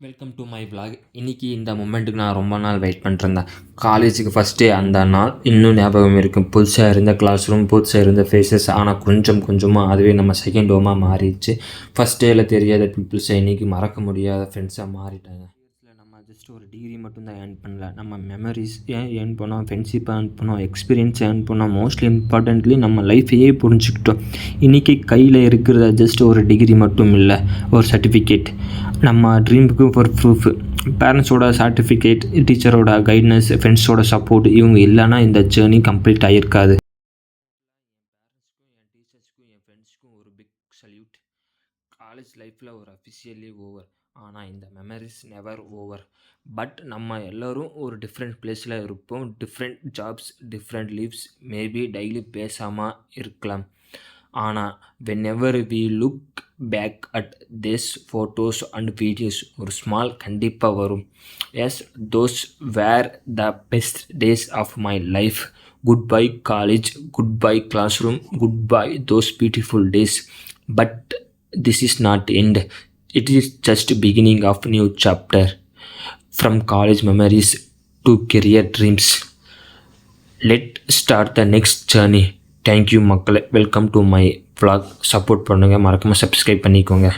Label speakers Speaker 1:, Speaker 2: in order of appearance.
Speaker 1: Welcome to my vlog. இன்றைக்கி இந்த மொமெண்ட்டுக்கு நான் ரொம்ப நாள் வெயிட் பண்ணிருந்தேன். காலேஜுக்கு ஃபஸ்ட் டே அந்த நாள் இன்னும் ஞாபகம் இருக்கும். புதுசாக இருந்த கிளாஸ் ரூம், புதுசாக இருந்த ஃபேஸஸ். ஆனால் கொஞ்சமாக அதுவே நம்ம செகண்ட் ஹோமாக மாறிடுச்சு. ஃபஸ்ட் டேயில் தெரியாத பீப்புள்ஸை இன்றைக்கி மறக்க முடியாத ஃப்ரெண்ட்ஸாக மாறிட்டாங்க. நம்ம ஜஸ்ட் ஒரு டிகிரி மட்டும்தான் ஏர்ன் பண்ணல, நம்ம மெமரிஸ் ஏர்ன் பண்ணோம், ஃப்ரெண்ட்ஷிப்பை ஏர்ன் பண்ணோம், எக்ஸ்பீரியன்ஸ் ஏர்ன் பண்ணோம். மோஸ்ட்லி இம்பார்ட்டன்ட்லி நம்ம லைஃபையே புரிஞ்சுக்கிட்டோம். இன்றைக்கி கையில் இருக்கிற ஜஸ்ட் ஒரு டிகிரி மட்டும் இல்லை, ஒரு சர்டிஃபிகேட், நம்ம ட்ரீமுக்கு ஒரு ப்ரூஃப். பேரண்ட்ஸோட சர்டிஃபிகேட், டீச்சரோட கைட்னஸ், ஃப்ரெண்ட்ஸோட சப்போர்ட், இவங்க இல்லைன்னா இந்த ஜேர்னி கம்ப்ளீட் ஆகிருக்காது. என் டீச்சர்ஸ்க்கும் என் ஃப்ரெண்ட்ஸ்க்கும் ஒரு பிக் சல்யூட். காலேஜ் லைஃப்பில் ஒரு அஃபிஷியலி ஓவர், ஆனால் இந்த மெமரிஸ் நெவர் ஓவர். பட் நம்ம எல்லோரும் ஒரு டிஃப்ரெண்ட் பிளேஸில் இருப்போம், different jobs, different leaves, maybe daily பேசாமல் இருக்கலாம். ஆனால் whenever we look back at these photos and videos, ஒரு ஸ்மால் கண்டிப்பாக வரும். Yes, those were the best days of my life. Goodbye college, goodbye classroom, goodbye those beautiful days. But this is not end. It is just beginning of new chapter. From college memories to career dreams, let's start the next journey. Thank you மக்களே. Welcome to my vlog. Support பண்ணுங்கள், மறக்காமல் subscribe பண்ணிக்கோங்க.